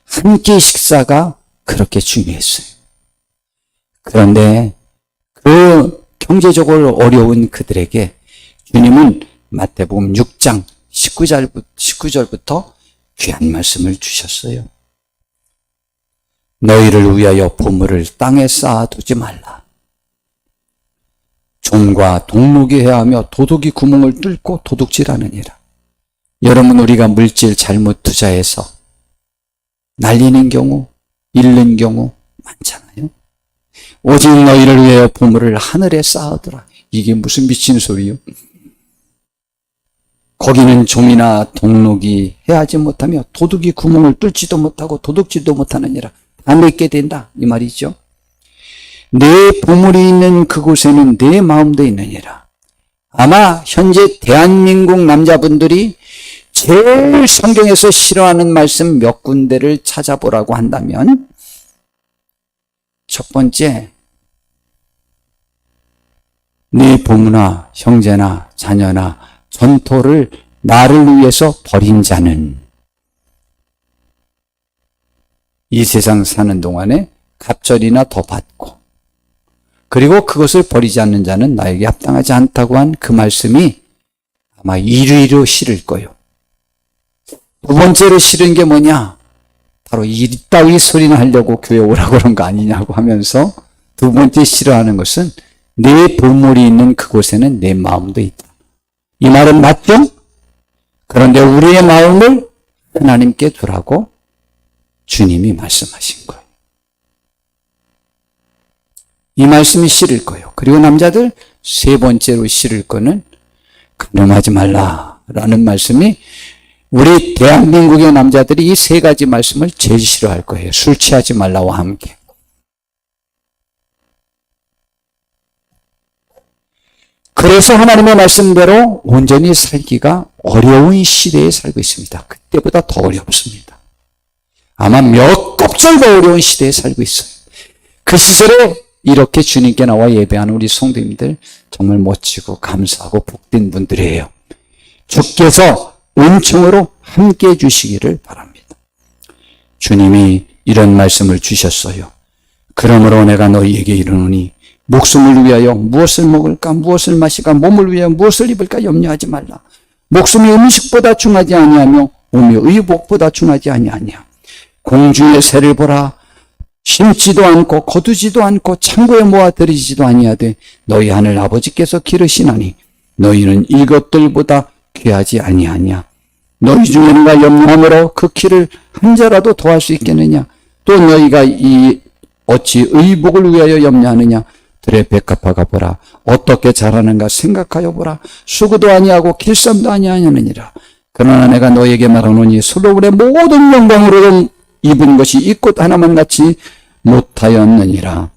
한 끼 식사가 그렇게 중요했어요. 그런데 그 경제적으로 어려운 그들에게 주님은 마태복음 6장 19절부터 귀한 말씀을 주셨어요. 너희를 위하여 보물을 땅에 쌓아두지 말라. 종과 동록이 해하며 도둑이 구멍을 뚫고 도둑질하느니라. 여러분, 우리가 물질 잘못 투자해서 날리는 경우, 잃는 경우 많잖아요. 오직 너희를 위하여 보물을 하늘에 쌓아두라. 이게 무슨 미친 소리요? 거기는 종이나 동록이 해하지 못하며 도둑이 구멍을 뚫지도 못하고 도둑질도 못하느니라. 다 내게 된다 이 말이죠. 내 보물이 있는 그곳에는 내 마음도 있느니라. 아마 현재 대한민국 남자분들이 제일 성경에서 싫어하는 말씀 몇 군데를 찾아보라고 한다면 첫 번째, 네 부모나 형제나 자녀나 전토를 나를 위해서 버린 자는 이 세상 사는 동안에 갑절이나 더 받고, 그리고 그것을 버리지 않는 자는 나에게 합당하지 않다고 한 그 말씀이 아마 1위로 싫을 거예요. 두 번째로 싫은 게 뭐냐? 바로 이따위 소리나 하려고 교회 오라고 그런 거 아니냐고 하면서 두 번째 싫어하는 것은 내 보물이 있는 그곳에는 내 마음도 있다. 이 말은 맞죠? 그런데 우리의 마음을 하나님께 두라고 주님이 말씀하신 거예요. 이 말씀이 싫을 거예요. 그리고 남자들 세 번째로 싫을 거는 간음하지 말라라는 말씀이 우리 대한민국의 남자들이 이 세 가지 말씀을 제일 싫어할 거예요. 술 취하지 말라와 함께. 그래서 하나님의 말씀대로 온전히 살기가 어려운 시대에 살고 있습니다. 그때보다 더 어렵습니다. 아마 몇 곱절 더 어려운 시대에 살고 있어요. 그 시절에 이렇게 주님께 나와 예배하는 우리 성도님들 정말 멋지고 감사하고 복된 분들이에요. 주께서 은총으로 함께 해주시기를 바랍니다. 주님이 이런 말씀을 주셨어요. 그러므로 내가 너희에게 이르노니 목숨을 위하여 무엇을 먹을까 무엇을 마실까 몸을 위하여 무엇을 입을까 염려하지 말라. 목숨이 음식보다 중하지 아니하며 몸이 의복보다 중하지 아니하냐. 공중의 새를 보라. 심지도 않고 거두지도 않고 창고에 모아들이지도 아니하되 너희 하늘 아버지께서 기르시나니 너희는 이것들보다 귀하지 아니하냐. 너희 중에 누가 염려함으로 그 키를 한 자라도 더할 수 있겠느냐. 또 너희가 어찌 의복을 위하여 염려하느냐. 들의 백합화가 보라. 어떻게 자라는가 생각하여 보라. 수고도 아니하고 길쌈도 아니하느니라. 그러나 내가 너희에게 말하노니 솔로몬의 모든 영광으로 입은 것이 이 꽃 하나만 같이 못하였느니라.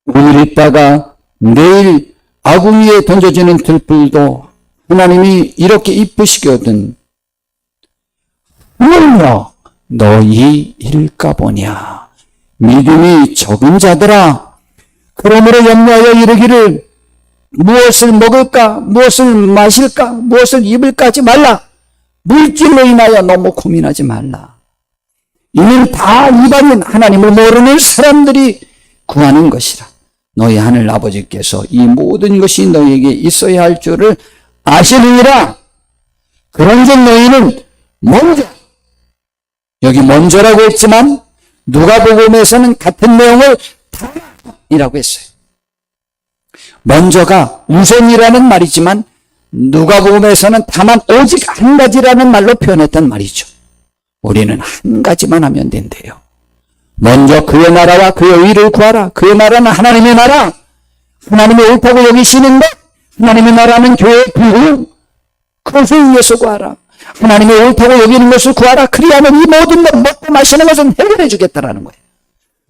오늘 있다가 내일 아궁이에 던져지는 들불도 하나님이 이렇게 이쁘시거든 하물며 너희 일까 보냐. 믿음이 적은 자들아, 그러므로 염려하여 이르기를 무엇을 먹을까 무엇을 마실까 무엇을 입을까 하지 말라. 물질로 인하여 너무 고민하지 말라. 이는 다 이방인 하나님을 모르는 사람들이 구하는 것이라. 너희 하늘 아버지께서 이 모든 것이 너희에게 있어야 할 줄을 아시느니라. 그런즉 너희는 먼저, 여기 먼저라고 했지만 누가복음에서는 같은 내용을 다이라고 했어요. 먼저가 우선이라는 말이지만 누가복음에서는 다만 오직 한 가지라는 말로 표현했단 말이죠. 우리는 한 가지만 하면 된대요. 먼저 그의 나라와 그의 의를 구하라. 그의 나라는 하나님의 나라, 하나님이 옳다고 여기시는 것, 하나님의 나라는 교회의 부흥, 그것을 위해서 구하라. 하나님이 옳다고 여기는 것을 구하라. 그리하면 이 모든 것 먹고 마시는 것은 해결해 주겠다라는 거예요.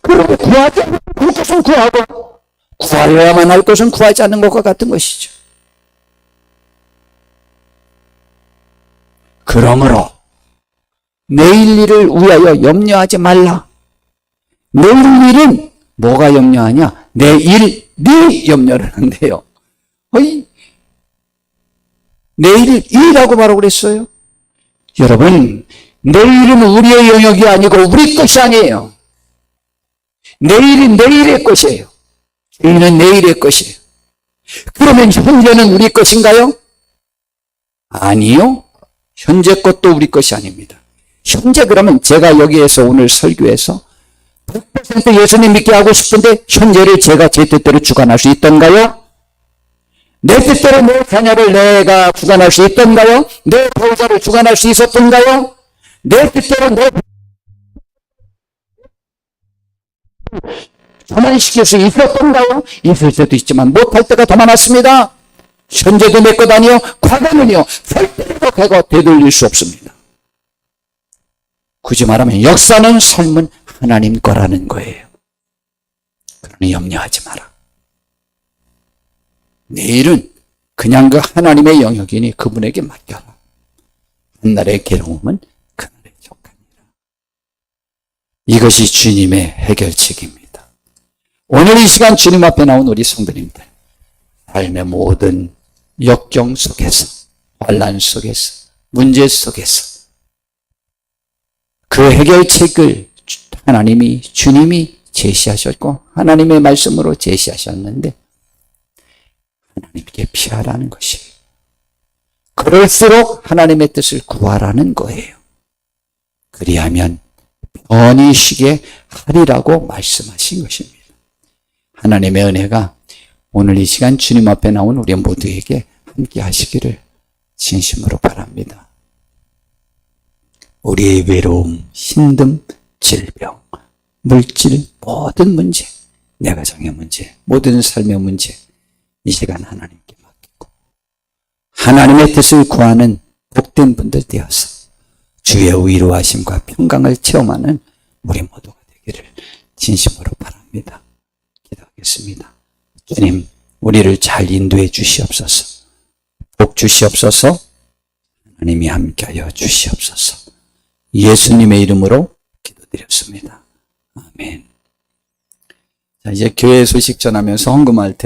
그런데 구하지 않는 것은 구하고 구하려야만 할 것은 구하지 않는 것과 같은 것이죠. 그러므로 내일 일을 위하여 염려하지 말라. 내일 일은 뭐가 염려하냐? 내일 네 염려를 한대요. 내일 일이라고 바로 그랬어요. 여러분, 내일은 우리의 영역이 아니고 우리 것이 아니에요. 내일은 내일의 것이에요. 내일은 내일의 것이에요. 그러면 현재는 우리 것인가요? 아니요. 현재 것도 우리 것이 아닙니다. 현재 그러면 제가 여기에서 오늘 설교해서 100% 예수님 믿게 하고 싶은데 현재를 제가 제 뜻대로 주관할 수 있던가요? 내 뜻대로 내 자녀를 내가 주관할 수 있던가요? 내 배우자를 주관할 수 있었던가요? 내 뜻대로 내 저만 시킬 수 있었던가요? 있을 수도 있지만 못할 때가 더 많았습니다. 현재도 내 것 아니요 과거는요 절대로 과거 되돌릴 수 없습니다. 굳이 말하면 역사는 삶은 하나님 거라는 거예요. 그러니 염려하지 마라. 내일은 그냥 그 하나님의 영역이니 그분에게 맡겨라. 한날의 괴로움은 그날의 족하니라. 이것이 주님의 해결책입니다. 오늘 이 시간 주님 앞에 나온 우리 성도님들, 삶의 모든 역경 속에서, 환난 속에서, 문제 속에서 그 해결책을 하나님이, 주님이 제시하셨고 하나님의 말씀으로 제시하셨는데 하나님께 피하라는 것이에요. 그럴수록 하나님의 뜻을 구하라는 거예요. 그리하면 편히 쉬게 하리라고 말씀하신 것입니다. 하나님의 은혜가 오늘 이 시간 주님 앞에 나온 우리 모두에게 함께 하시기를 진심으로 바랍니다. 우리의 외로움, 힘듦, 질병, 물질, 모든 문제, 내 가정의 문제, 모든 삶의 문제, 이 시간 하나님께 맡기고 하나님의 뜻을 구하는 복된 분들 되어서 주의 위로하심과 평강을 체험하는 우리 모두가 되기를 진심으로 바랍니다. 기도하겠습니다. 주님, 우리를 잘 인도해 주시옵소서. 복 주시옵소서. 하나님이 함께하여 주시옵소서. 예수님의 이름으로 기도드렸습니다. 아멘. 자, 이제 교회 소식 전하면서 헌금할 텐데